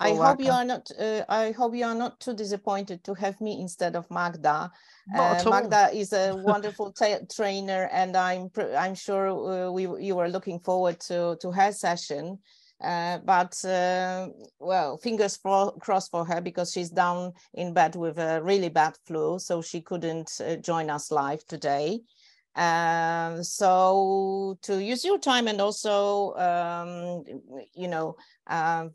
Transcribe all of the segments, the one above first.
I hope you welcome. are not. I hope you are not too disappointed to have me instead of Magda. Not at all. Magda is a wonderful trainer, and I'm sure you were looking forward to her session. Well, fingers crossed for her, because she's down in bed with a really bad flu, so she couldn't join us live today. So to use your time, and also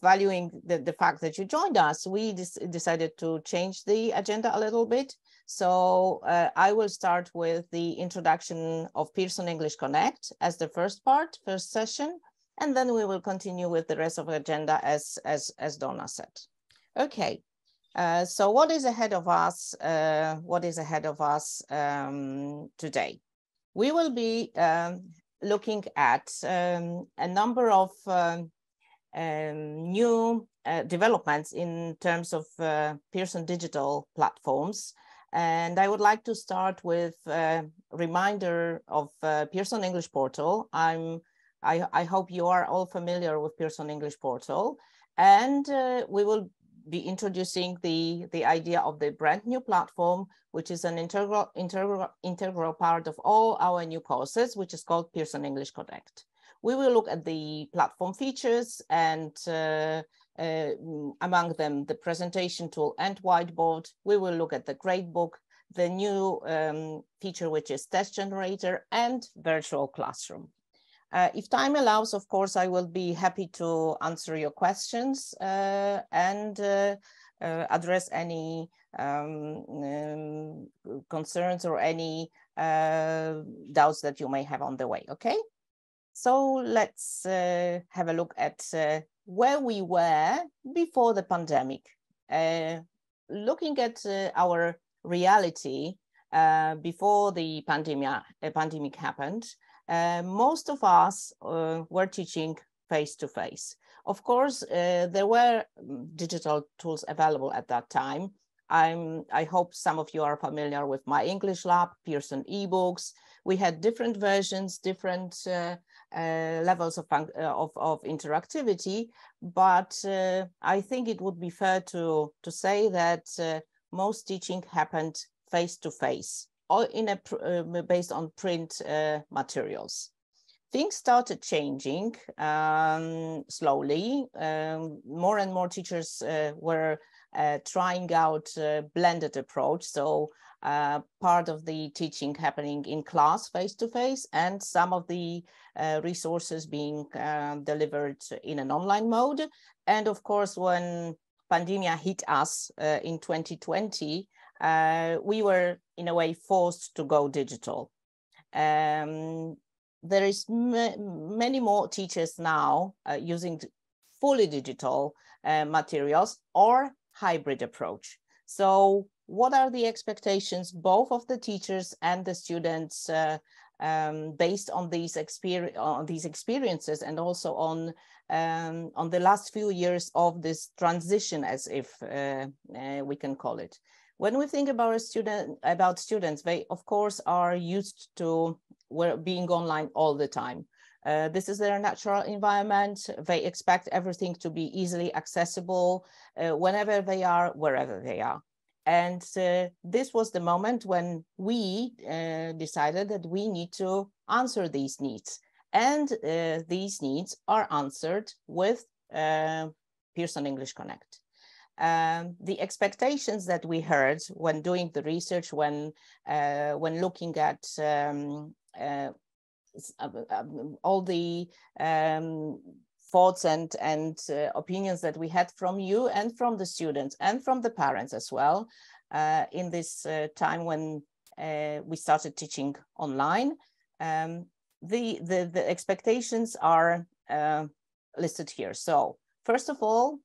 valuing the fact that you joined us, we decided to change the agenda a little bit. So I will start with the introduction of Pearson English Connect as the first session, and then we will continue with the rest of the agenda as Donna said. Okay. So what is ahead of us? Today? We will be looking at a number of new developments in terms of Pearson digital platforms. And I would like to start with a reminder of Pearson English Portal. I hope you are all familiar with Pearson English Portal. And we will be introducing the idea of the brand new platform, which is an integral part of all our new courses, which is called Pearson English Connect. We will look at the platform features, and among them, the presentation tool and whiteboard. We will look at the gradebook, the new feature, which is test generator, and virtual classroom. If time allows, of course, I will be happy to answer your questions and address any concerns or any doubts that you may have on the way, okay? So let's have a look at where we were before the pandemic. Looking at our reality before the pandemic happened, most of us were teaching face-to-face. Of course, there were digital tools available at that time. I hope some of you are familiar with My English Lab, Pearson eBooks. We had different versions, different levels of interactivity, but I think it would be fair to say that most teaching happened face-to-face, or based on print materials. Things started changing slowly. More and more teachers were trying out a blended approach. So part of the teaching happening in class face-to-face, and some of the resources being delivered in an online mode. And of course, when pandemic hit us in 2020, we were in a way forced to go digital. There is many more teachers now using fully digital materials or hybrid approach. So what are the expectations both of the teachers and the students based on these experiences, and also on the last few years of this transition, as if we can call it? When we think about students, they of course are used to being online all the time. This is their natural environment. They expect everything to be easily accessible whenever they are, wherever they are. And this was the moment when we decided that we need to answer these needs. And these needs are answered with Pearson English Connect. The expectations that we heard when doing the research, when looking at all the thoughts and opinions that we had from you and from the students and from the parents as well, in this time when we started teaching online, the expectations are listed here. So first of all,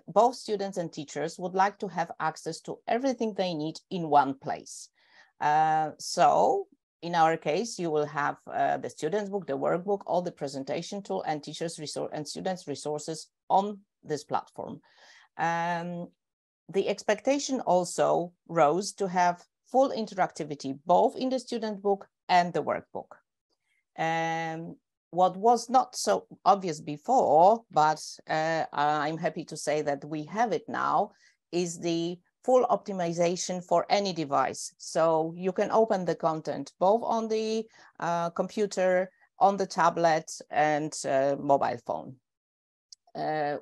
both students and teachers would like to have access to everything they need in one place. So in our case, you will have the student's book, the workbook, all the presentation tool, and teachers' and students' resources on this platform. The expectation also rose to have full interactivity, both in the student book and the workbook. what was not so obvious before, but I'm happy to say that we have it now, is the full optimization for any device. So you can open the content both on the computer, on the tablet, and mobile phone.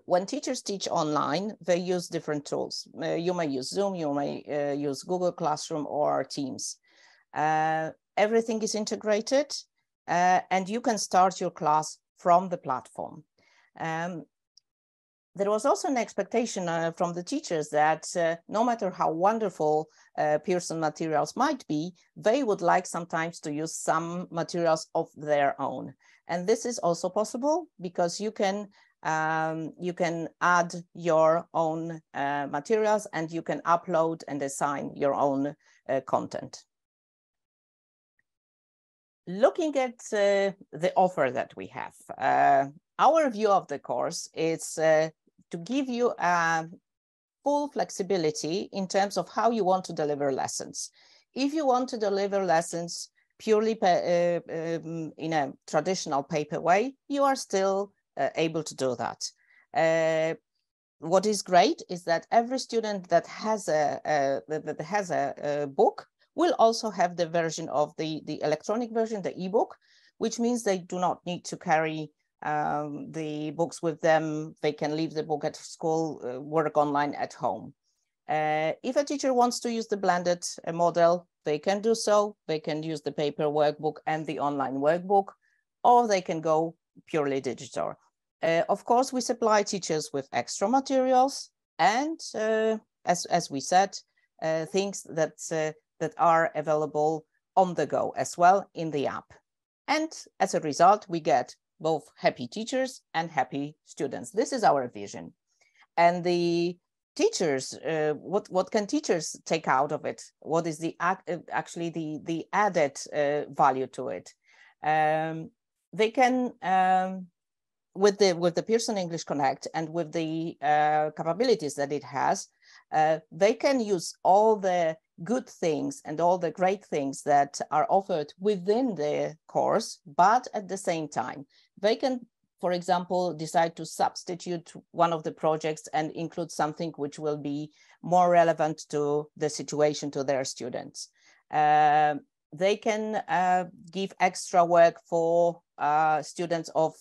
When teachers teach online, they use different tools. You may use Zoom, you may use Google Classroom or Teams. Everything is integrated, and you can start your class from the platform. There was also an expectation from the teachers that no matter how wonderful Pearson materials might be, they would like sometimes to use some materials of their own. And this is also possible because you can add your own materials and you can upload and assign your own content. Looking at the offer that we have, our view of the course is to give you full flexibility in terms of how you want to deliver lessons. If you want to deliver lessons purely in a traditional paper way, you are still able to do that. What is great is that every student that has a book will also have the version of the electronic version, the ebook, which means they do not need to carry the books with them. They can leave the book at school, work online at home. If a teacher wants to use the blended model, they can do so. They can use the paper workbook and the online workbook, or they can go purely digital. Of course, we supply teachers with extra materials and, as we said, things that are available on the go as well in the app. And as a result, we get both happy teachers and happy students. This is our vision. And the teachers, what can teachers take out of it? What is actually the added value to it? They can, with the Pearson English Connect and with the capabilities that it has, they can use all the good things and all the great things that are offered within the course, but at the same time, they can, for example, decide to substitute one of the projects and include something which will be more relevant to the situation, to their students. They can give extra work for students of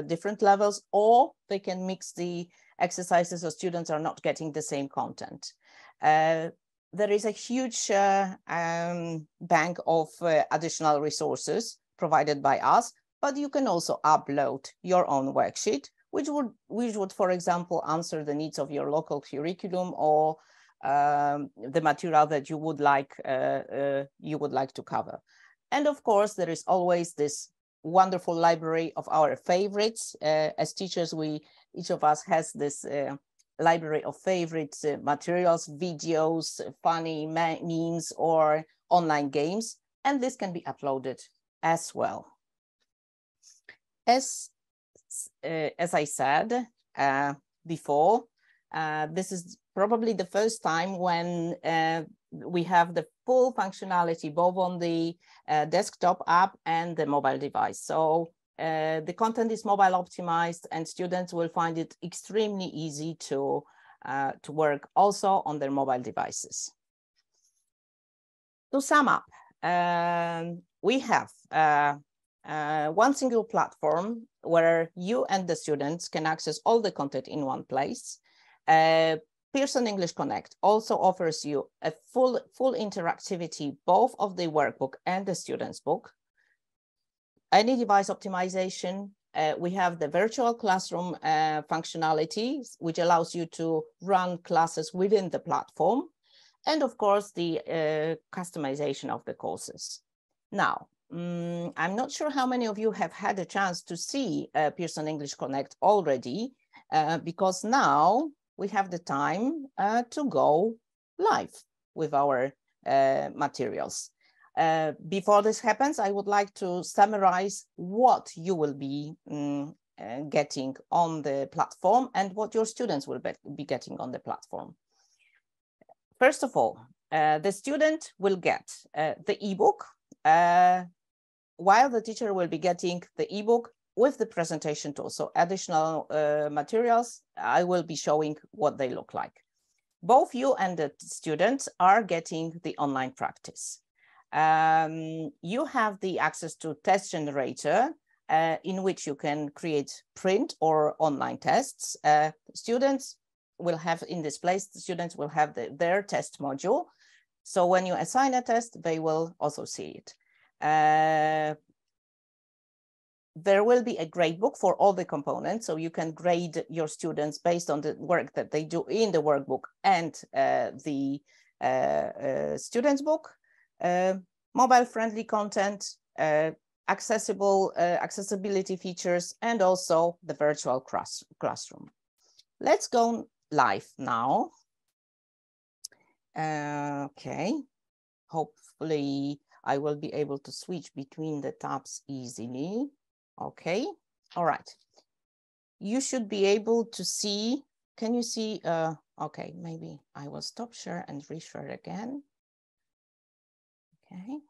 different levels, or they can mix the exercises so students are not getting the same content. There is a huge bank of additional resources provided by us, but you can also upload your own worksheet, which would, for example, answer the needs of your local curriculum or the material that you would like to cover. And of course, there is always this wonderful library of our favorites. As teachers, each of us has this library of favorite materials, videos, funny memes, or online games, and this can be uploaded as well. As I said before, this is probably the first time when we have the full functionality both on the desktop app and the mobile device. So the content is mobile optimized, and students will find it extremely easy to work also on their mobile devices. To sum up, we have one single platform where you and the students can access all the content in one place. Pearson English Connect also offers you a full interactivity, both of the workbook and the student's book. Any device optimization, we have the virtual classroom functionality, which allows you to run classes within the platform. And of course, the customization of the courses. Now, I'm not sure how many of you have had a chance to see Pearson English Connect already, because now we have the time to go live with our materials. Before this happens, I would like to summarize what you will be getting on the platform and what your students will be getting on the platform. First of all, the student will get the ebook, while the teacher will be getting the ebook with the presentation tool. So additional materials, I will be showing what they look like. Both you and the students are getting the online practice. You have the access to test generator in which you can create print or online tests. Students will have in this place, the students will have their test module. So when you assign a test, they will also see it. There will be a grade book for all the components, so you can grade your students based on the work that they do in the workbook and the students book. Mobile-friendly content, accessibility features, and also the virtual classroom. Let's go live now. Okay, hopefully I will be able to switch between the tabs easily. Okay, all right. You should be able to see, can you see, okay, maybe I will stop share and reshare again. Okay.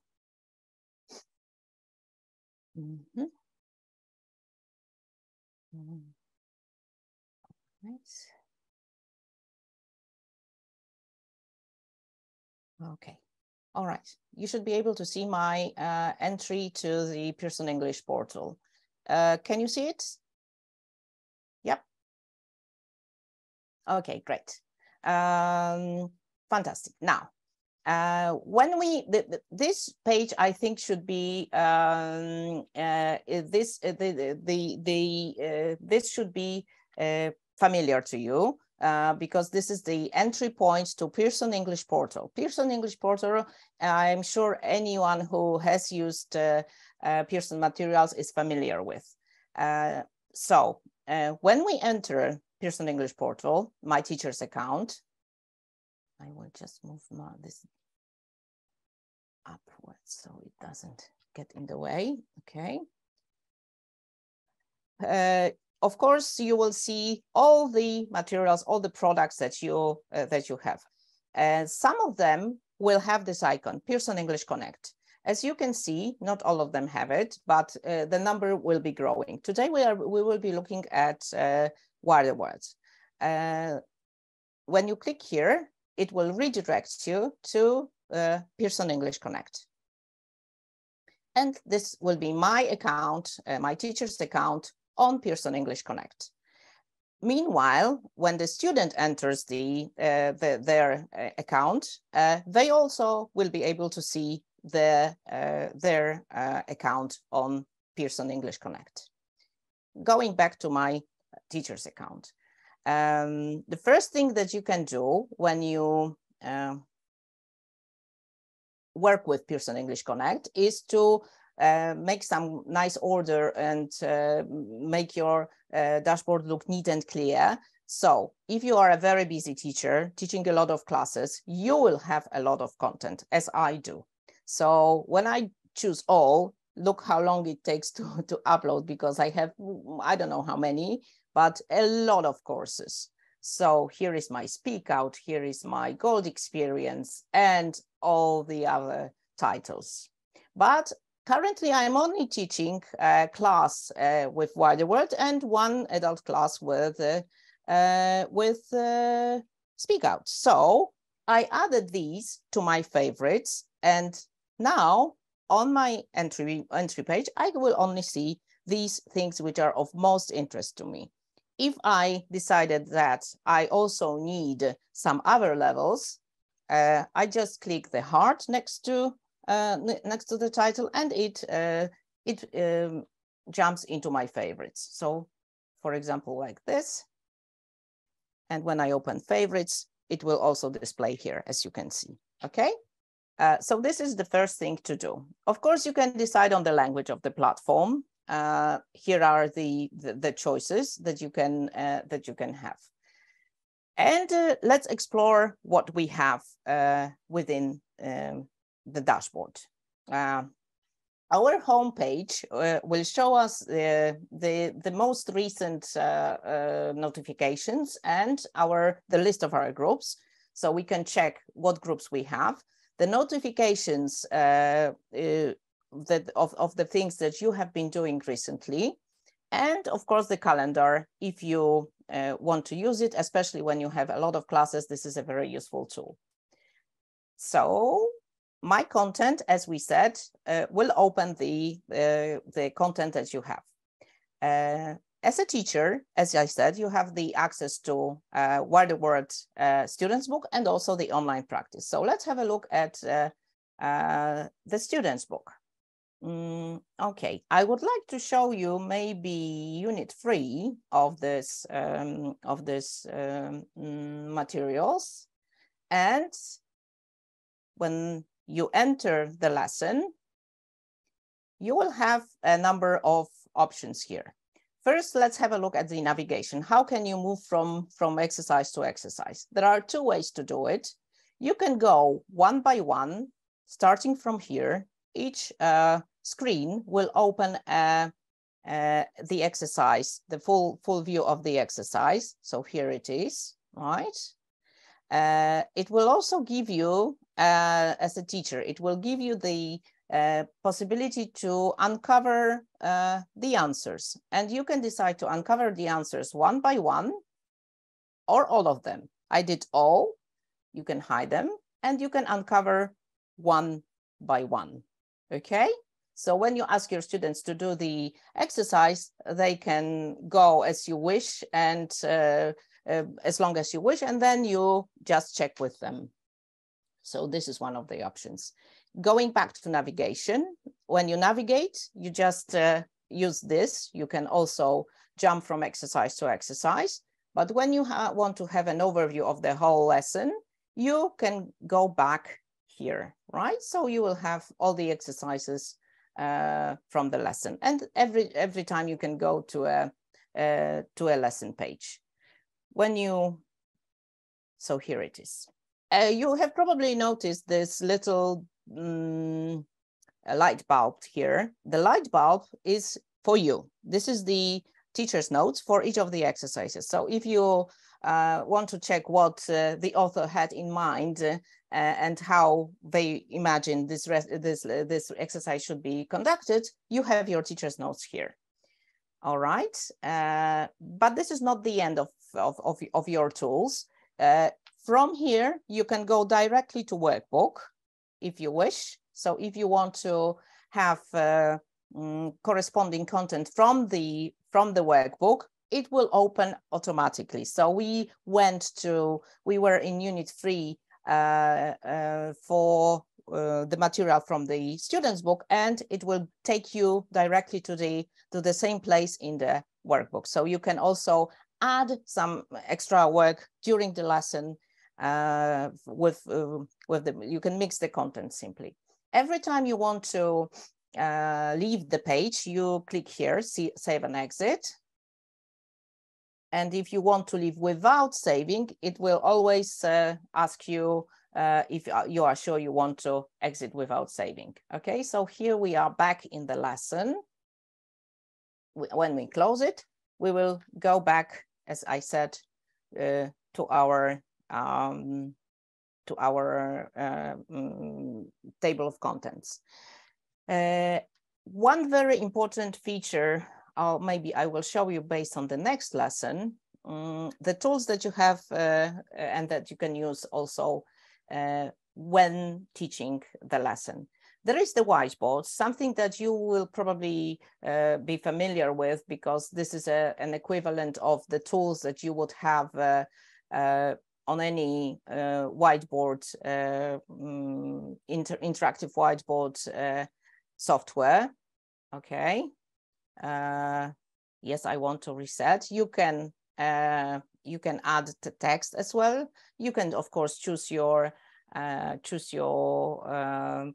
Nice. Okay. All right. You should be able to see my entry to the Pearson English portal. Can you see it? Yep. Okay, great. Fantastic. Now, when we this page, I think should be this should be familiar to you because this is the entry point to Pearson English Portal. Pearson English Portal, I'm sure anyone who has used Pearson materials is familiar with. So when we enter Pearson English Portal, my teacher's account, I will just move this upwards so it doesn't get in the way. Okay. Of course, you will see all the materials, all the products that you have. Some of them will have this icon, Pearson English Connect. As you can see, not all of them have it, but the number will be growing. Today we will be looking at Wider Words. When you click here, it will redirect you to Pearson English Connect. And this will be my account, my teacher's account on Pearson English Connect. Meanwhile, when the student enters their account, they also will be able to see their account on Pearson English Connect. Going back to my teacher's account. The first thing that you can do when you work with Pearson English Connect is to make some nice order and make your dashboard look neat and clear. So if you are a very busy teacher teaching a lot of classes, you will have a lot of content, as I do. So when I choose all, look how long it takes to upload, because I have, I don't know how many, but a lot of courses. So here is my Speak Out, here is my Gold Experience, and all the other titles. But currently I'm only teaching a class with Wider World and one adult class with Speak Out. So I added these to my favorites, and now on my entry page, I will only see these things which are of most interest to me. If I decided that I also need some other levels, I just click the heart next to the title, and it jumps into my favorites. So, for example, like this. And when I open favorites, it will also display here, as you can see. Okay. So this is the first thing to do. Of course, you can decide on the language of the platform. Here are the choices that you can have. And let's explore what we have within the dashboard. Our homepage will show us the most recent notifications and the list of our groups, so we can check what groups we have. The notifications of the things that you have been doing recently, And of course, the calendar, if you want to use it, especially when you have a lot of classes, this is a very useful tool. So my content, as we said, will open the content that you have. As a teacher, as I said, you have the access to Word of Word Students Book and also the online practice. So let's have a look at the Students Book. Okay, I would like to show you maybe Unit 3 of this materials. And when you enter the lesson, you will have a number of options here. First, let's have a look at the navigation. How can you move from exercise to exercise? There are two ways to do it. You can go one by one, starting from here. Each screen will open the exercise, the full view of the exercise. So here it is, right? It will also give you, as a teacher, it will give you the possibility to uncover the answers. And you can decide to uncover the answers one by one or all of them. I did all. You can hide them and you can uncover one by one. Okay? So when you ask your students to do the exercise, they can go as you wish and as long as you wish, and then you just check with them. So this is one of the options. Going back to navigation, when you navigate, you just use this. You can also jump from exercise to exercise. But when you want to have an overview of the whole lesson, you can go back here, right? So you will have all the exercises from the lesson. And every time you can go to a lesson page. When you, so here it is. You have probably noticed this little light bulb here. The light bulb is for you. This is the teacher's notes for each of the exercises. So if you want to check what the author had in mind and how they imagine this exercise should be conducted, you have your teacher's notes here. All right, but this is not the end of your tools. From here, you can go directly to workbook if you wish. So if you want to have corresponding content from the workbook, it will open automatically. So we were in Unit 3 for the material from the student's book, and it will take you directly to the same place in the workbook. So you can also add some extra work during the lesson you can mix the content simply. Every time you want to leave the page, you click here, save and exit. And if you want to leave without saving, it will always ask you if you are sure you want to exit without saving. Okay, so here we are back in the lesson. When we close it, we will go back, as I said, to our table of contents. One very important feature, or maybe I will show you based on the next lesson, the tools that you have and that you can use also when teaching the lesson. There is the whiteboard, something that you will probably be familiar with, because this is an equivalent of the tools that you would have on any whiteboard, interactive whiteboard software. Okay. Yes, I want to reset. You can add the text as well. You can, of course, choose your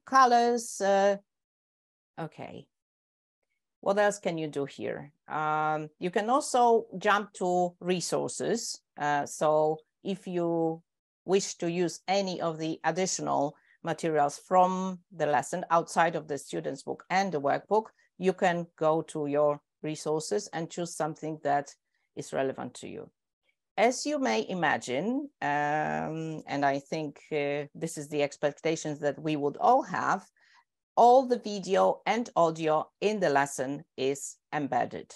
colors. Okay. What else can you do here? You can also jump to resources. So if you wish to use any of the additional materials from the lesson outside of the student's book and the workbook, you can go to your resources and choose something that is relevant to you. As you may imagine, and I think this is the expectations that we would all have, all the video and audio in the lesson is embedded.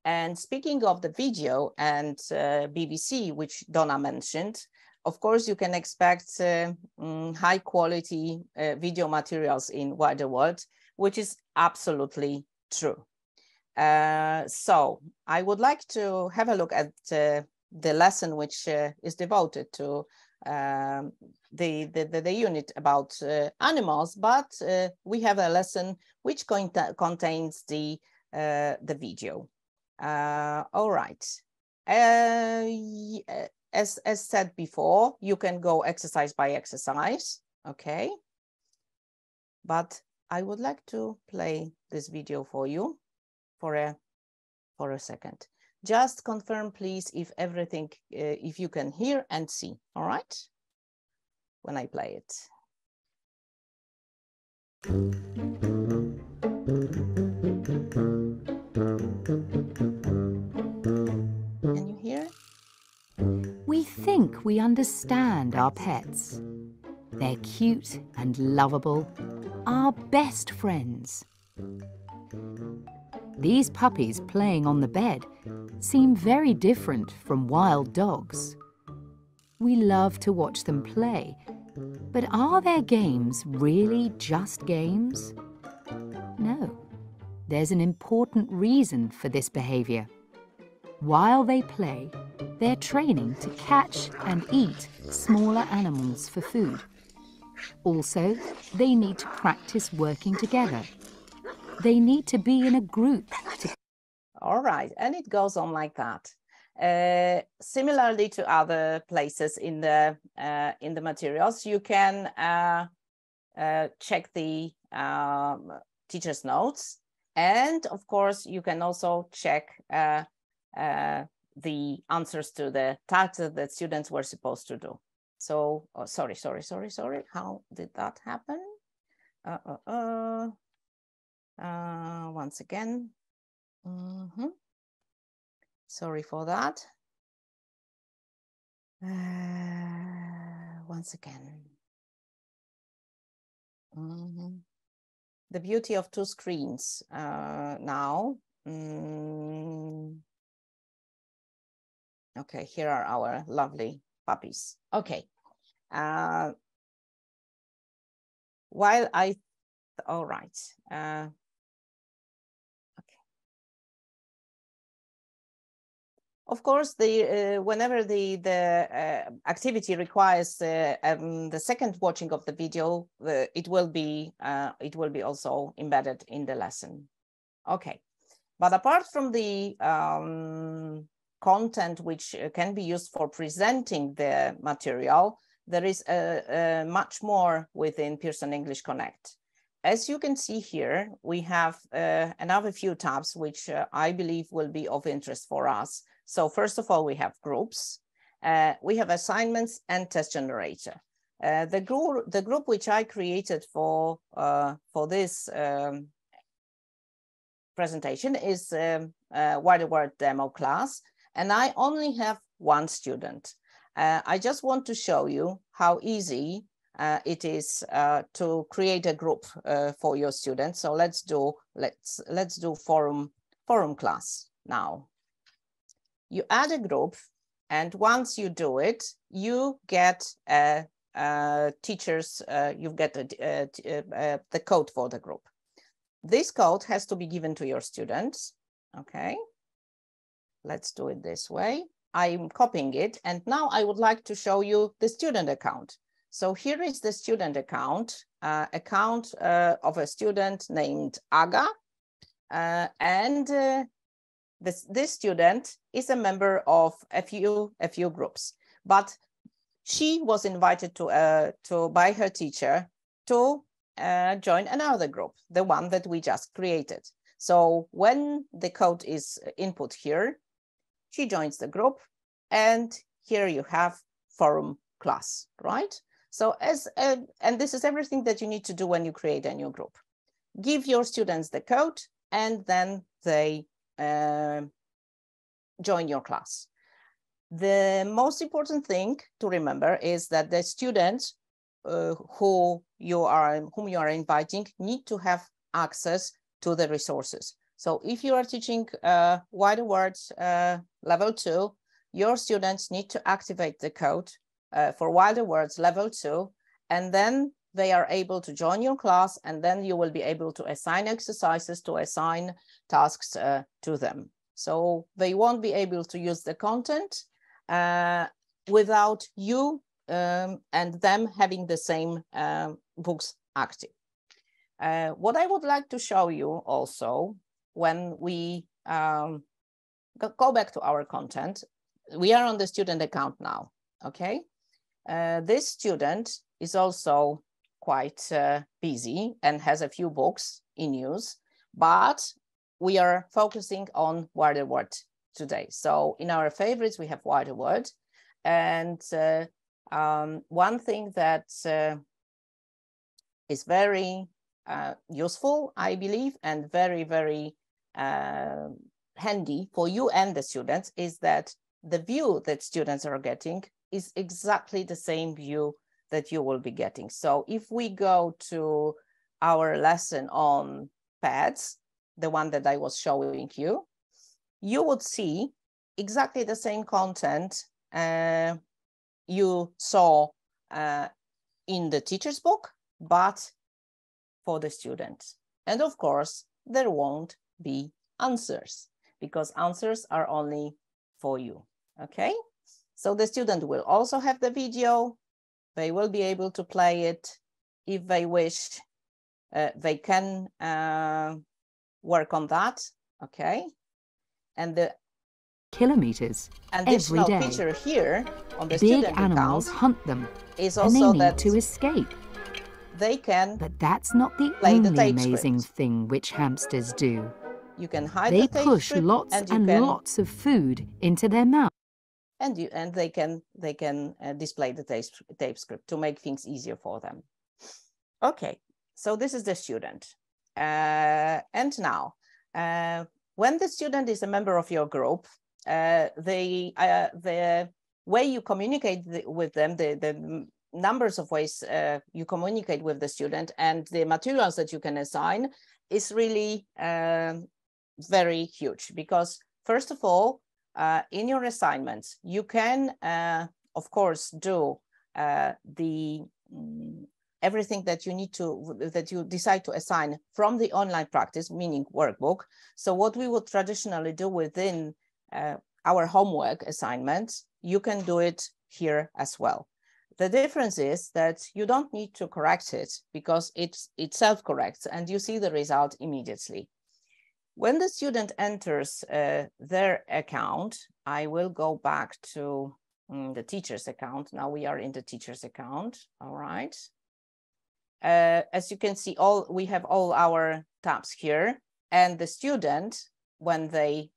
And speaking of the video and BBC, which Donna mentioned, of course, you can expect high quality video materials in wider world, which is absolutely true. So I would like to have a look at the lesson which is devoted to the unit about animals, but we have a lesson which contains the video. All right. As said before, you can go exercise by exercise, okay? But I would like to play this video for you for a second. Just confirm, please, if everything, if you can hear and see, all right? When I play it. Can you hear? We think we understand our pets. They're cute and lovable, our best friends. These puppies playing on the bed seem very different from wild dogs. We love to watch them play, but are their games really just games? No, there's an important reason for this behavior. While they play, they're training to catch and eat smaller animals for food. Also, they need to practice working together. They need to be in a group. All right, and it goes on like that. Similarly to other places in the materials, you can check the teacher's notes, and of course, you can also check the answers to the tasks that students were supposed to do. So, oh, sorry. How did that happen? Once again. Sorry for that. Once again. The beauty of two screens now. Okay, here are our lovely puppies. Okay. While I, all right. Okay. Of course, whenever the activity requires the second watching of the video, it will be also embedded in the lesson. Okay, but apart from the content which can be used for presenting the material, there is much more within Pearson English Connect. As you can see here, we have another few tabs which I believe will be of interest for us. So first of all, we have groups, we have assignments and test generator. The group which I created for this presentation is Wider World demo class, and I only have one student. I just want to show you how easy it is to create a group for your students. So let's do forum class now. You add a group, and once you do it, you get teachers. You get the code for the group. This code has to be given to your students. Okay, let's do it this way. I'm copying it, and now I would like to show you the student account. So here is the student account, of a student named Aga, and this student is a member of a few groups, but she was invited by her teacher to join another group, the one that we just created. So when the code is input here, she joins the group, and here you have forum class, right? So and this is everything that you need to do when you create a new group. Give your students the code, and then they join your class. The most important thing to remember is that the students whom you are inviting need to have access to the resources. So if you are teaching wider words level 2, your students need to activate the code for wider words level 2, and then they are able to join your class, and then you will be able to assign exercises, to assign tasks to them. So they won't be able to use the content without you and them having the same books active. What I would like to show you also, when we go back to our content, we are on the student account now, okay? This student is also quite busy and has a few books in use, but we are focusing on wider word today. So in our favorites, we have wider word. And one thing that is very useful, I believe, and very, very handy for you and the students is that the view that students are getting is exactly the same view that you will be getting. So if we go to our lesson on pads, the one that I was showing you, you would see exactly the same content you saw in the teacher's book, but for the students. And of course, there won't be answers because answers are only for you, okay? So the student will also have the video. They will be able to play it if they wish. They can work on that, okay? And the Kilometers additional every day. feature here on the Big student animals account hunt them, is and they also need that to escape. they can But that's not the play the only tape amazing script. thing which hamsters do. You can hide They the tape push script lots and you and can lots of food into their mouth. and they can display the tape script to make things easier for them. Okay, so this is the student. And now, when the student is a member of your group, the way you communicate with them, the numbers of ways you communicate with the student and the materials that you can assign is really very huge, because first of all, in your assignments, you can, of course, do everything that you need to, that you decide to assign from the online practice, meaning workbook. So what we would traditionally do within our homework assignments, you can do it here as well. The difference is that you don't need to correct it because it self-corrects and you see the result immediately. When the student enters their account, I will go back to the teacher's account. Now we are in the teacher's account, all right. As you can see, we have all our tabs here, and the student, when they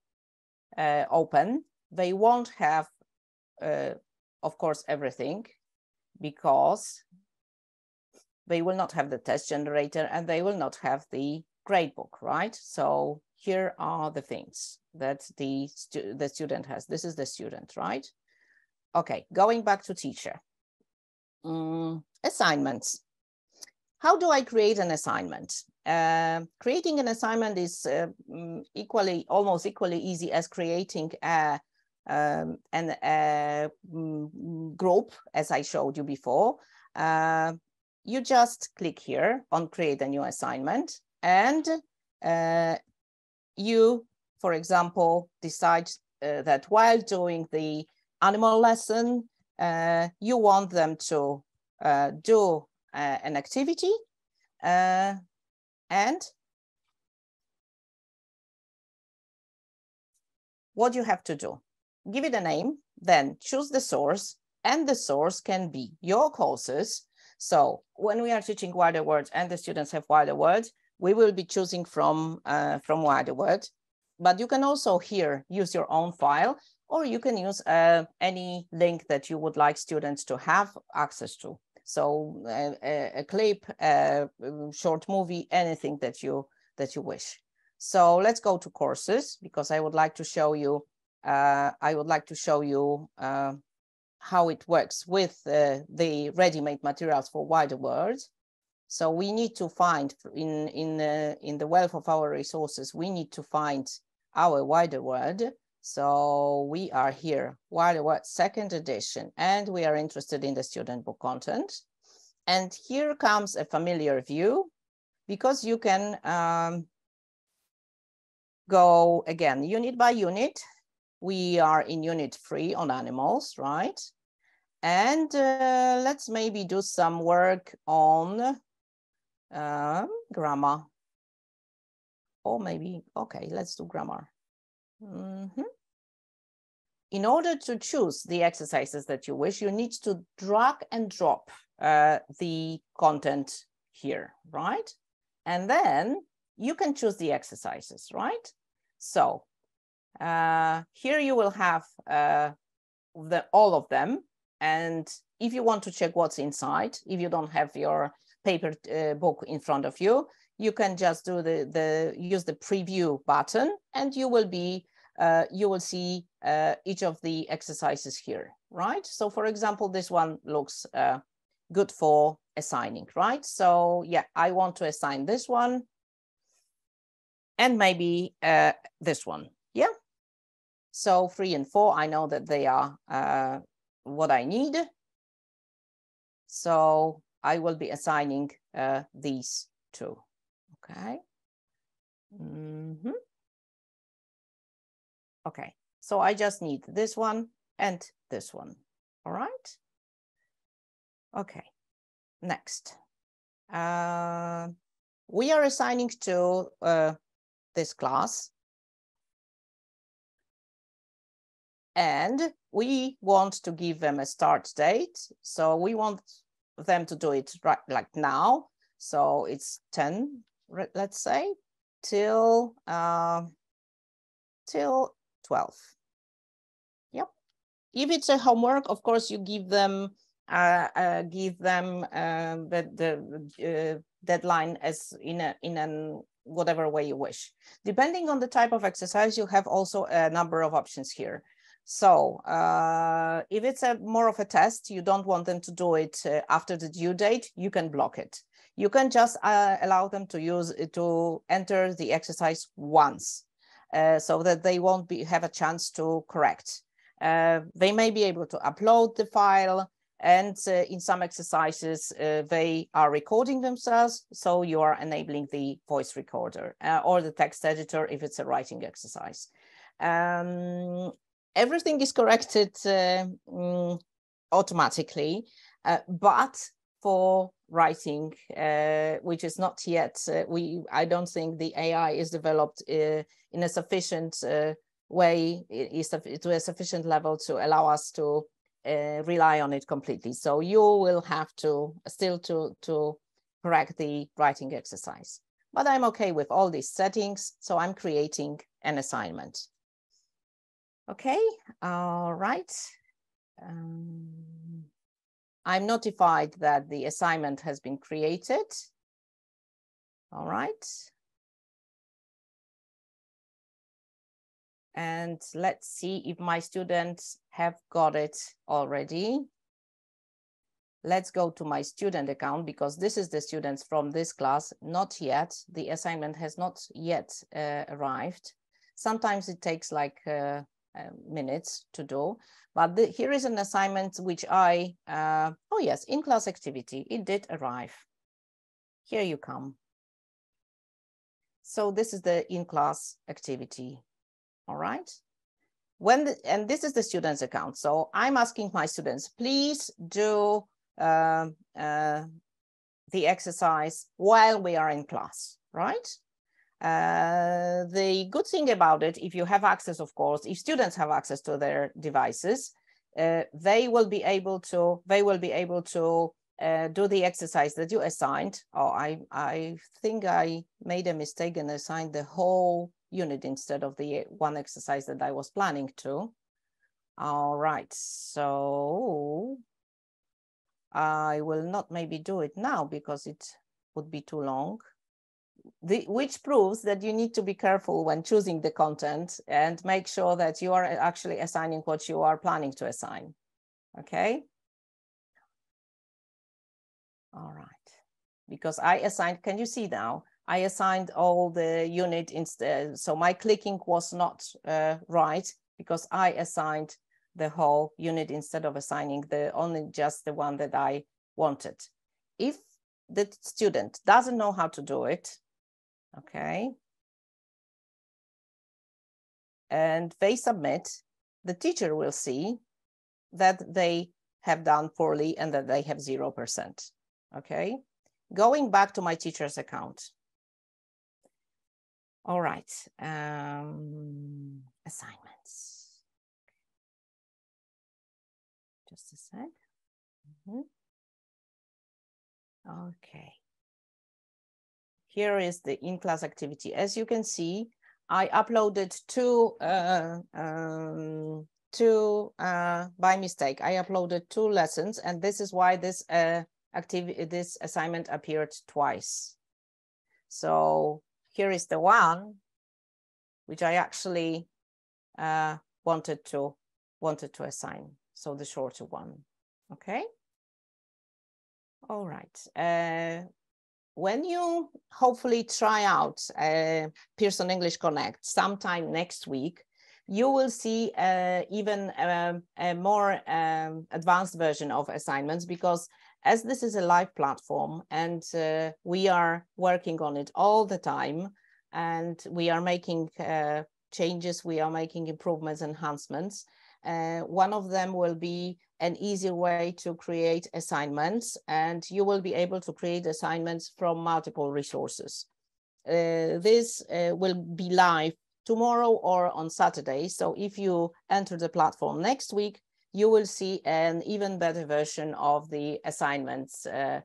open, they won't have, of course, everything, because they will not have the test generator and they will not have the gradebook, right? So here are the things that the student has. This is the student, right? Okay, going back to teacher. Assignments. How do I create an assignment? Creating an assignment is almost equally easy as creating a group, as I showed you before. You just click here on create a new assignment, and you, for example, decide that while doing the animal lesson, you want them to do an activity, and what you have to do, give it a name, then choose the source, and the source can be your courses. So when we are teaching wider words and the students have wider words, we will be choosing from wider words, but you can also here use your own file, or you can use any link that you would like students to have access to. So a clip, a short movie, anything that you wish. So let's go to courses, because I would like to show you how it works with the ready-made materials for wider words. So we need to find in the wealth of our resources, we need to find our wider world. So we are here, wider world, second edition, and we are interested in the student book content. And here comes a familiar view, because you can go again, unit by unit. We are in unit 3 on animals, right? And let's maybe do some work on grammar. Or maybe, okay, let's do grammar. In order to choose the exercises that you wish, you need to drag and drop the content here, right? And then you can choose the exercises, right? So here you will have all of them. And if you want to check what's inside, if you don't have your paper book in front of you, you can just do use the preview button, and you will see each of the exercises here, right? So for example, this one looks good for assigning, right? So yeah, I want to assign this one and maybe this one, yeah? So 3 and 4, I know that they are what I need. So I will be assigning these two, okay? Okay, so I just need this one and this one, all right? Okay, next. We are assigning to this class. And we want to give them a start date. So we want them to do it right like now. So it's 10, let's say, till 12. Yep. If it's a homework, of course, you give them the deadline as in whatever way you wish. Depending on the type of exercise, you have also a number of options here. So if it's more of a test, you don't want them to do it after the due date, you can block it. You can just allow them to enter the exercise once, so that they won't have a chance to correct. They may be able to upload the file, and in some exercises, they are recording themselves, so you are enabling the voice recorder or the text editor if it's a writing exercise. Everything is corrected automatically, but for writing, which is not yet, I don't think the AI is developed in a sufficient way, to a sufficient level to allow us to rely on it completely. So you will have to still to correct the writing exercise. But I'm okay with all these settings, so I'm creating an assignment. Okay, all right. I'm notified that the assignment has been created. All right. And let's see if my students have got it already. Let's go to my student account, because this is the students from this class. Not yet. The assignment has not yet arrived. Sometimes it takes like minutes to do, but here is an assignment which oh yes, in-class activity, it did arrive. Here you come. So this is the in-class activity, all right? And this is the student's account. So I'm asking my students, please do the exercise while we are in class, right? The good thing about it, if you have access, of course, if students have access to their devices, they will be able to do the exercise that you assigned. Oh, I think I made a mistake and assigned the whole unit instead of the one exercise that I was planning to. All right, so I will not maybe do it now because it would be too long. Which proves that you need to be careful when choosing the content and make sure that you are actually assigning what you are planning to assign. Okay. All right. because I assigned, can you see now? I assigned all the unit instead. So my clicking was not right because I assigned the whole unit instead of assigning only just the one that I wanted. If the student doesn't know how to do it, okay, and they submit, the teacher will see that they have done poorly and that they have 0%, okay? Going back to my teacher's account. All right, assignments. Just a sec. Okay. Here is the in-class activity. As you can see, I uploaded by mistake. I uploaded 2 lessons, and this is why this this assignment appeared twice. So here is the one which I actually wanted to assign. So the shorter one. Okay. All right. When you hopefully try out Pearson English Connect sometime next week, you will see even a more advanced version of assignments, because as this is a live platform and we are working on it all the time, and we are making changes, we are making improvements, enhancements. One of them will be an easier way to create assignments, and you will be able to create assignments from multiple resources. This will be live tomorrow or on Saturday. So if you enter the platform next week, you will see an even better version of the assignments tab.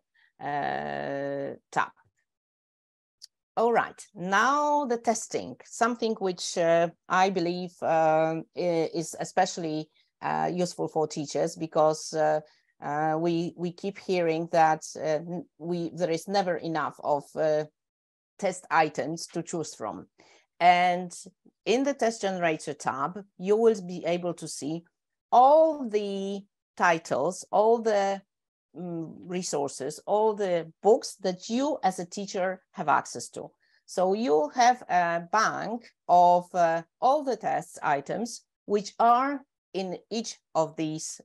All right, now the testing, something which I believe is especially useful for teachers, because we keep hearing that there is never enough of test items to choose from. And in the test generator tab, you will be able to see all the titles, all the resources, all the books that you as a teacher have access to. So you have a bank of all the test items which are in each of these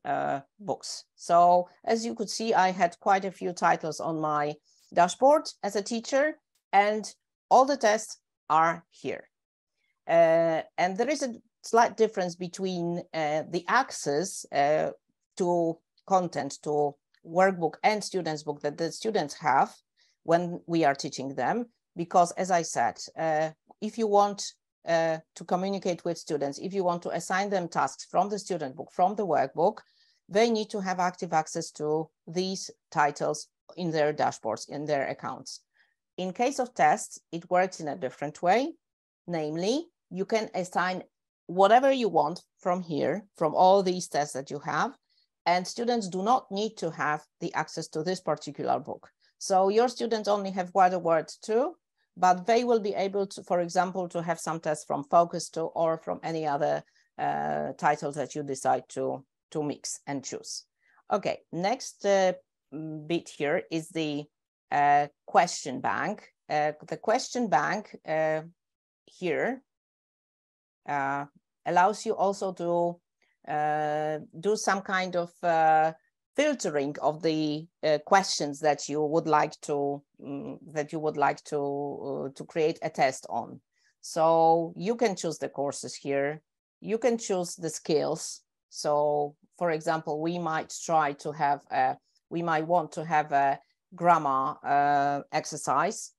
books. So as you could see, I had quite a few titles on my dashboard as a teacher, and all the tests are here. And there is a slight difference between the access to content, to workbook and students' book that the students have when we are teaching them. Because as I said, if you want to communicate with students, if you want to assign them tasks from the student book, from the workbook, they need to have active access to these titles in their dashboards, in their accounts. In case of tests, it works in a different way. Namely, you can assign whatever you want from here, from all these tests that you have, and students do not need to have the access to this particular book. So your students only have Word 2, but they will be able to, for example, to have some tests from Focus 2 or from any other titles that you decide to mix and choose. Okay, next bit here is the question bank. The question bank here allows you also to do some kind of filtering of the questions that you would like to create a test on. So you can choose the courses here. You can choose the skills. So, for example, we might want to have a grammar exercise.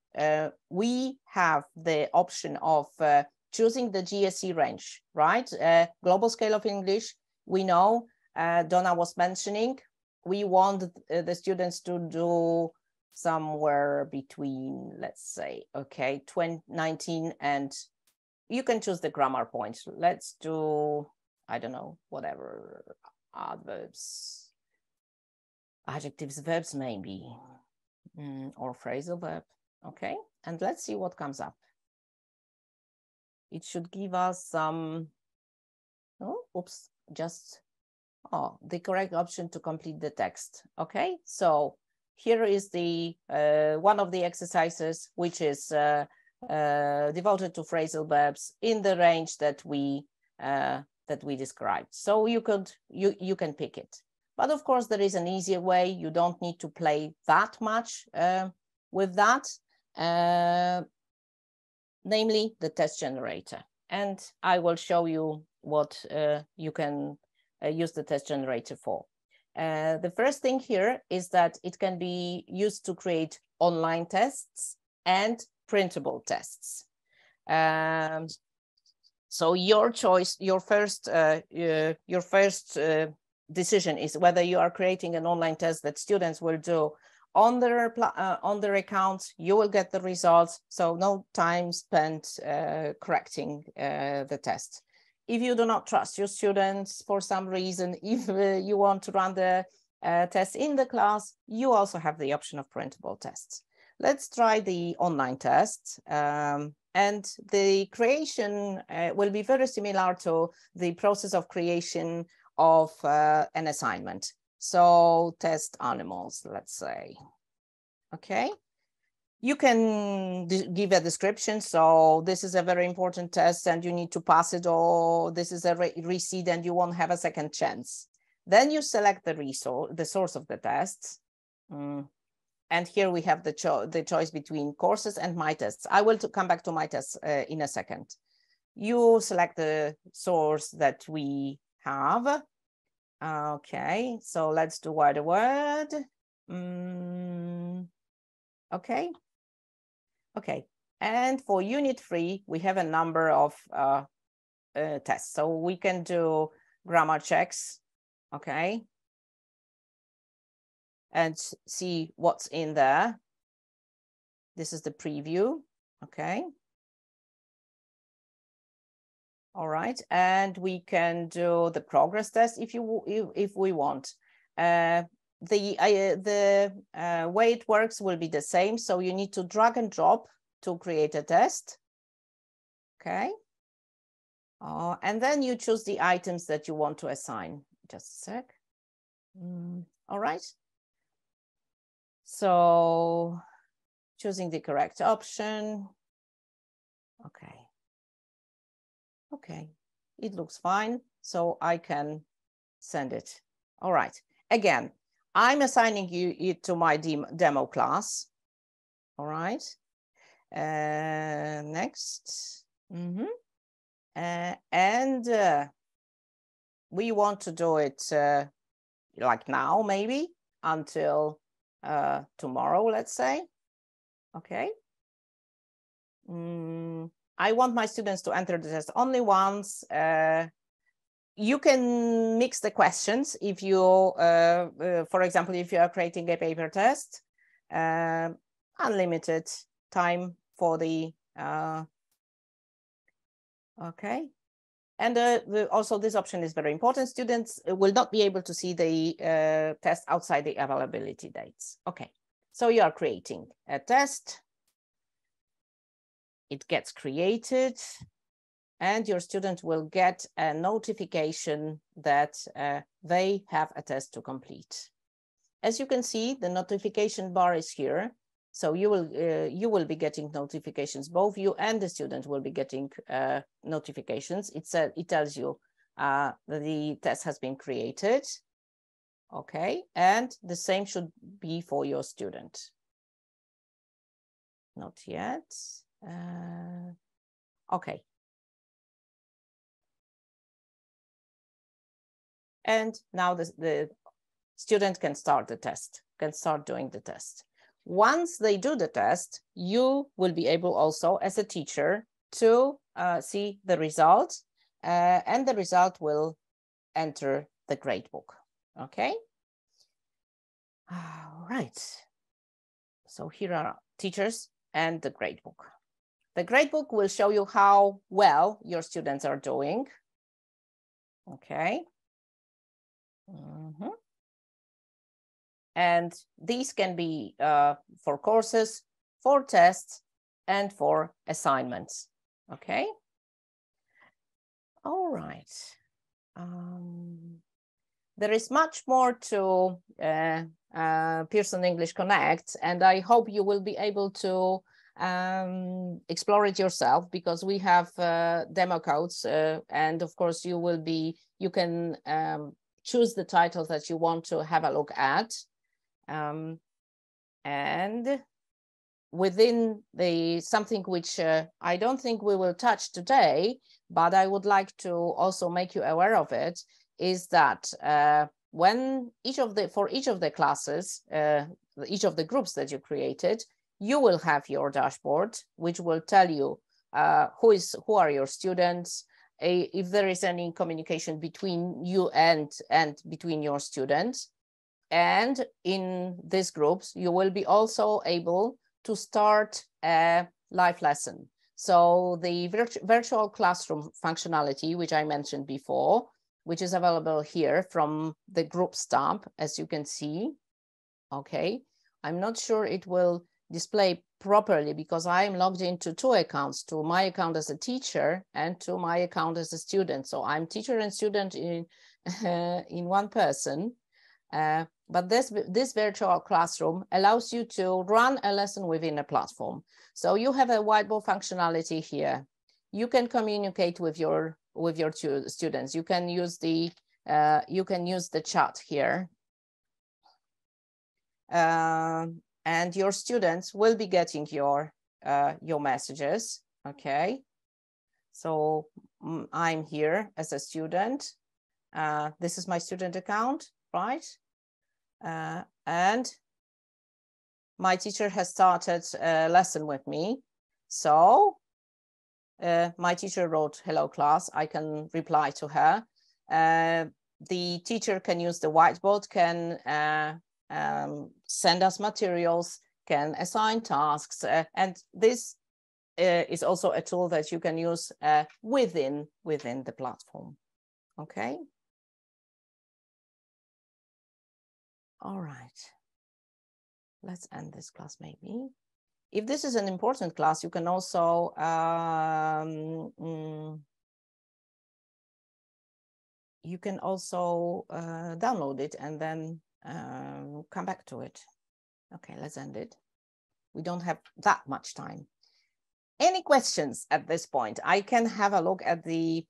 We have the option of choosing the GSE range, right? Global Scale of English, we know, Donna was mentioning, we want the students to do somewhere between, let's say, okay, 19 and you can choose the grammar point. Let's do, I don't know, whatever, adverbs, adjectives, verbs maybe, or phrasal verb, okay? And let's see what comes up. It should give us some, the correct option to complete the text. Okay, so here is the one of the exercises, which is devoted to phrasal verbs in the range that we described. So you can pick it. But of course, there is an easier way. You don't need to play that much with that, namely the test generator. And I will show you what you can use the test generator for. The first thing here is that it can be used to create online tests and printable tests. So your choice, your first decision is whether you are creating an online test that students will do on their accounts. You will get the results, so no time spent correcting the test. If you do not trust your students for some reason, if you want to run the test in the class, you also have the option of printable tests. Let's try the online test. And the creation will be very similar to the process of creation of an assignment. So test animals, let's say. Okay. You can give a description. So this is a very important test and you need to pass it, or this is a reseed and you won't have a second chance. Then you select the source of the test. And here we have the choice between courses and my tests. I will come back to my tests in a second. You select the source that we have. Okay, so let's do word to word. Okay. Okay, and for unit 3, we have a number of tests. So we can do grammar checks, okay, and see what's in there. This is the preview, okay. All right, and we can do the progress test if we want. The way it works will be the same. So you need to drag and drop to create a test. Okay. And then you choose the items that you want to assign. Just a sec. All right. So choosing the correct option. Okay. Okay. It looks fine. So I can send it. All right. Again, I'm assigning it to my demo class. All right. Next. And we want to do it like now, maybe until tomorrow, let's say. Okay. I want my students to enter the test only once. You can mix the questions if you, for example, if you are creating a paper test, unlimited time for the, okay. And also this option is very important. Students will not be able to see the test outside the availability dates. Okay, so you are creating a test. It gets created. And your student will get a notification that they have a test to complete. As you can see, the notification bar is here. So you will be getting notifications. Both you and the student will be getting notifications. It tells you the test has been created. Okay, and the same should be for your student. Not yet. Okay. And now the student can start the test, can start doing the test. Once they do the test, you will be able also as a teacher to see the result, and the result will enter the gradebook, okay? All right. So here are teachers and the gradebook. The gradebook will show you how well your students are doing, okay? And these can be for courses, for tests, and for assignments, okay? All right. There is much more to Pearson English Connect, and I hope you will be able to explore it yourself, because we have demo codes, and of course you can choose the titles that you want to have a look at, and within something which I don't think we will touch today, but I would like to also make you aware of it, is that when for each of the classes, each of the groups that you created, you will have your dashboard, which will tell you who are your students, if there is any communication between you and between your students. And in these groups, you will be also able to start a live lesson. So the virtual classroom functionality, which I mentioned before, which is available here from the groups tab, as you can see. Okay, I'm not sure it will display properly because I'm logged into two accounts, to my account as a teacher and to my account as a student. So I'm teacher and student in one person. But this virtual classroom allows you to run a lesson within a platform. So you have a whiteboard functionality here. You can communicate with your students. You can use the chat here, and your students will be getting your messages. Okay, so I'm here as a student. This is my student account, right? And my teacher has started a lesson with me. So my teacher wrote, "Hello class," I can reply to her. The teacher can use the whiteboard, can send us materials, can assign tasks, and this is also a tool that you can use within the platform. Okay. All right. Let's end this class maybe. If this is an important class, you can also download it and then come back to it. Okay, let's end it. We don't have that much time. Any questions at this point? I can have a look at the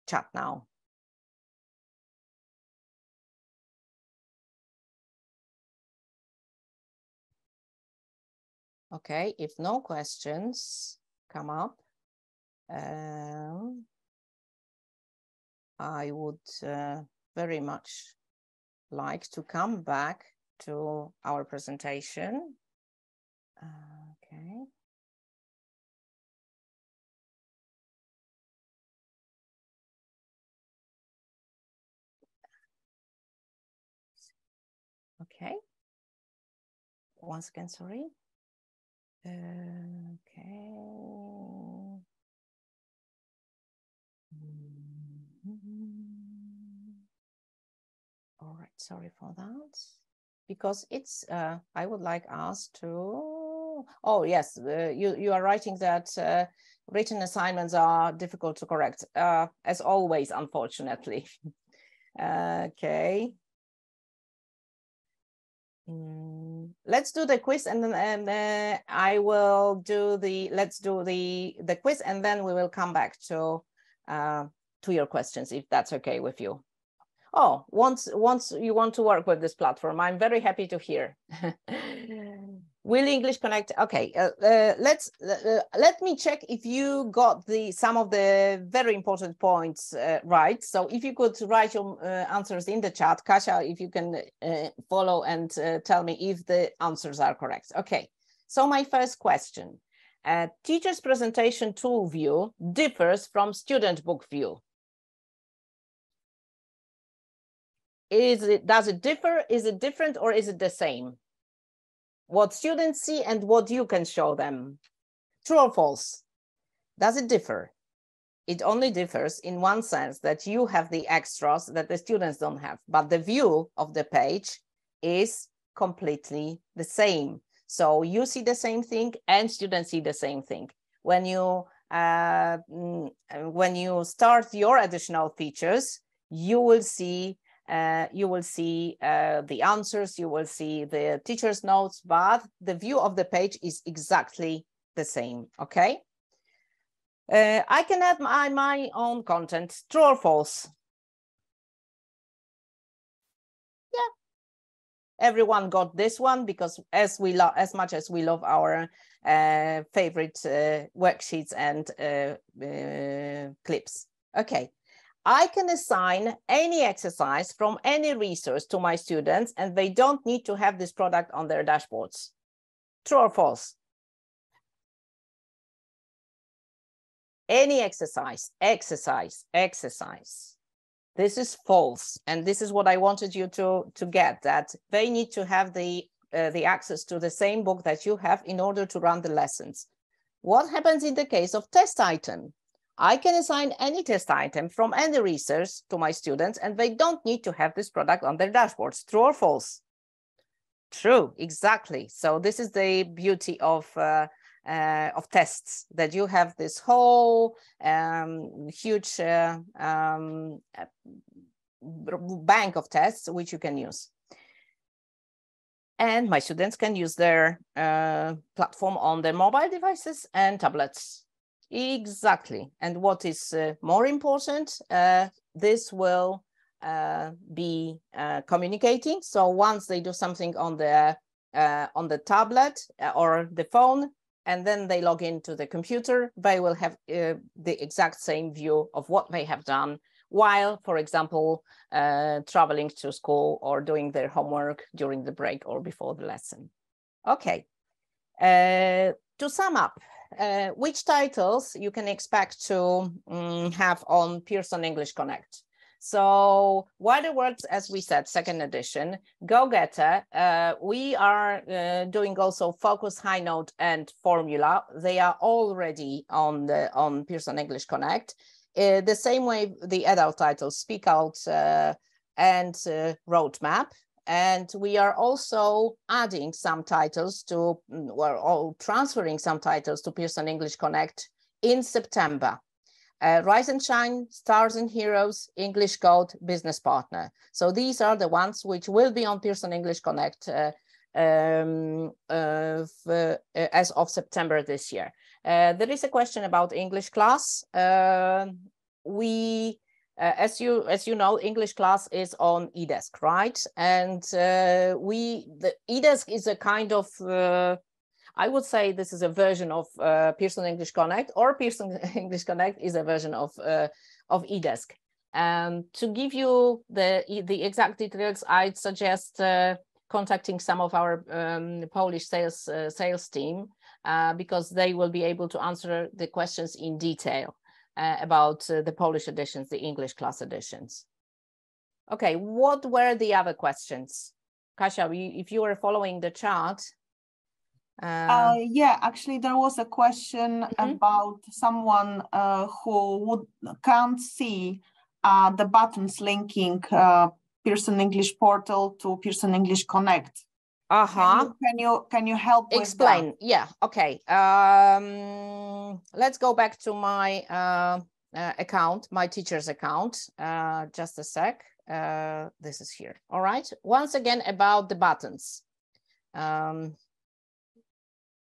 chat now. Okay, if no questions come up, I would very much like to come back to our presentation. Okay. Okay. Once again, sorry. Okay. All right, sorry for that. Because it's, I would like us to, oh yes, you are writing that written assignments are difficult to correct, as always, unfortunately. Okay. Let's do the quiz, and then I will do let's do the quiz, and then we will come back to your questions, if that's okay with you. Oh, once you want to work with this platform, I'm very happy to hear. Will English Connect? Okay, let me check if you got some of the very important points right. So if you could write your answers in the chat, Kasia, if you can follow and tell me if the answers are correct. Okay, so my first question: teacher's presentation tool view differs from student book view. Does it differ? Is it different, or is it the same? What students see and what you can show them. True or false? Does it differ? It only differs in one sense, that you have the extras that the students don't have, but the view of the page is completely the same. So you see the same thing and students see the same thing. When you start your additional features, you will see You will see the answers, you will see the teacher's notes, but the view of the page is exactly the same, okay? I can add my own content, true or false? Yeah, everyone got this one because as much as we love our favorite worksheets and clips. Okay, I can assign any exercise from any resource to my students and they don't need to have this product on their dashboards. True or false? Any exercise. This is false, and this is what I wanted you to get, that they need to have the access to the same book that you have in order to run the lessons. What happens in the case of test item? I can assign any test item from any resource to my students, and they don't need to have this product on their dashboards. True or false? True, exactly. So this is the beauty of tests, that you have this whole huge bank of tests which you can use. And my students can use their platform on their mobile devices and tablets. Exactly. And what is more important, this will be communicating. So once they do something on the tablet or the phone, and then they log into the computer, they will have the exact same view of what they have done while, for example, traveling to school or doing their homework during the break or before the lesson. Okay, to sum up, which titles you can expect to have on Pearson English Connect? So Wider Words, as we said, second edition, Go Getter. We are doing also Focus, High Note, and Formula. They are already on Pearson English Connect. The same way the adult titles, Speak Out and Roadmap. And we are also adding some titles to, or transferring some titles to Pearson English Connect in September. Rise and Shine, Stars and Heroes, English Code, Business Partner. So these are the ones which will be on Pearson English Connect as of September this year. There is a question about English class. As you know, English class is on eDesk, right? And the eDesk is a kind of I would say this is a version of Pearson English Connect, or Pearson English Connect is a version of eDesk. To give you the exact details, I'd suggest contacting some of our Polish sales team because they will be able to answer the questions in detail about the Polish editions, the English class editions. Okay, what were the other questions? Kasia, if you were following the chart. Yeah, actually there was a question about someone who can't see the buttons linking Pearson English Portal to Pearson English Connect. Can you help explain with that? Yeah, okay. Let's go back to my account, my teacher's account. Just a sec. This is here. All right, once again about the buttons.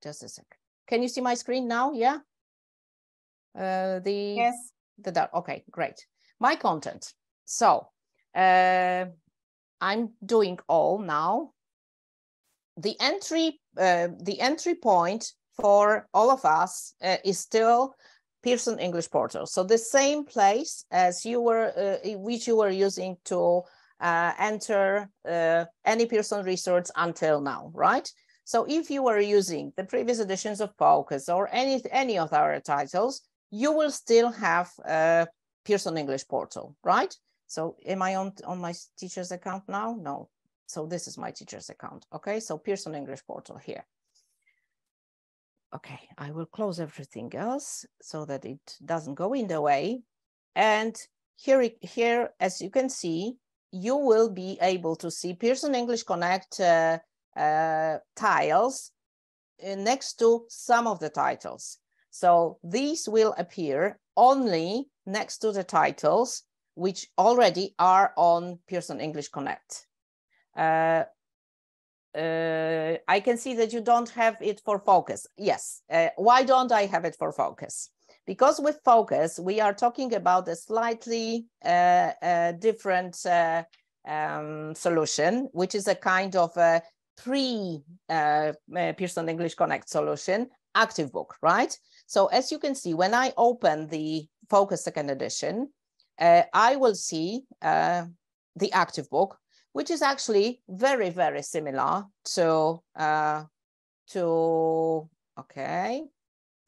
Just a sec. Can you see my screen now? Yeah. Yes. Okay, great. My content. So I'm doing all now. The entry point for all of us is still Pearson English Portal. So the same place as you were, which you were using to enter any Pearson resource until now, right? So if you were using the previous editions of Focus or any of our titles, you will still have Pearson English Portal, right? So am I on my teacher's account now? No. So this is my teacher's account. Okay, so Pearson English Portal here. Okay, I will close everything else so that it doesn't go in the way. And here, as you can see, you will be able to see Pearson English Connect tiles next to some of the titles. So these will appear only next to the titles which already are on Pearson English Connect. I can see that you don't have it for Focus. Yes, why don't I have it for Focus? Because with Focus, we are talking about a slightly different solution, which is a kind of a pre-Pearson English Connect solution, active book, right? So as you can see, when I open the Focus second edition, I will see the active book, which is actually very, very similar to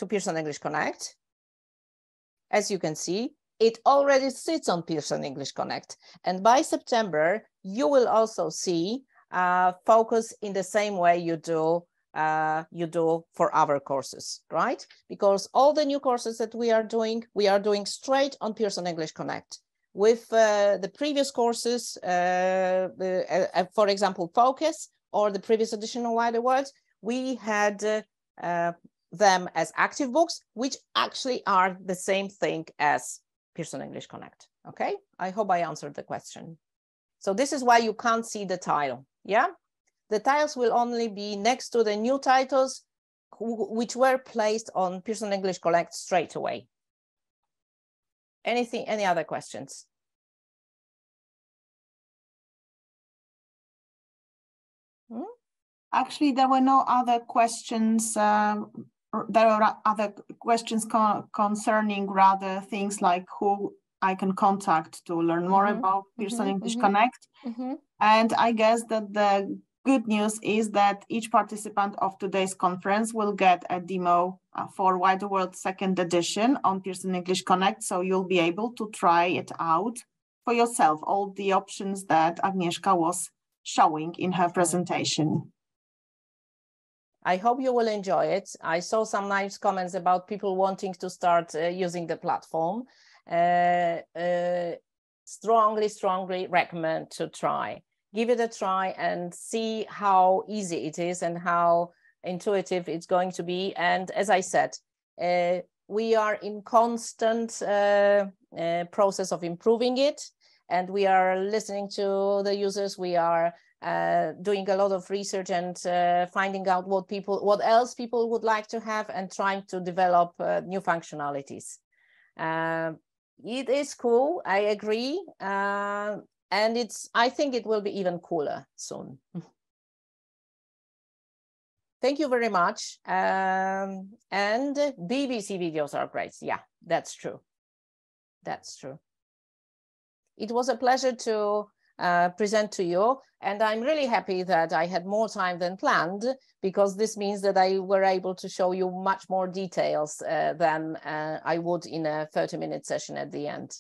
Pearson English Connect. As you can see, it already sits on Pearson English Connect. And by September, you will also see Focus in the same way you do for our courses, right? Because all the new courses that we are doing straight on Pearson English Connect. With the previous courses, for example, Focus or the previous edition of Wider World, we had them as active books, which actually are the same thing as Pearson English Connect. Okay, I hope I answered the question. So this is why you can't see the title. Yeah, the titles will only be next to the new titles, which were placed on Pearson English Connect straight away. Any other questions? Actually, there were no other questions. There are other questions concerning rather things like who I can contact to learn more about Pearson English Connect. And I guess that the good news is that each participant of today's conference will get a demo for Wider World second edition on Pearson English Connect. So you'll be able to try it out for yourself, all the options that Agnieszka was showing in her presentation. I hope you will enjoy it. I saw some nice comments about people wanting to start using the platform. Strongly recommend to try. Give it a try and see how easy it is and how intuitive it's going to be. And as I said, we are in constant process of improving it, and we are listening to the users. We are doing a lot of research and finding out what else people would like to have and trying to develop new functionalities. It is cool, I agree. And I think it will be even cooler soon. Thank you very much. And BBC videos are great. Yeah, that's true. That's true. It was a pleasure to present to you, and I'm really happy that I had more time than planned, because this means that I were able to show you much more details than I would in a 30-minute session at the end.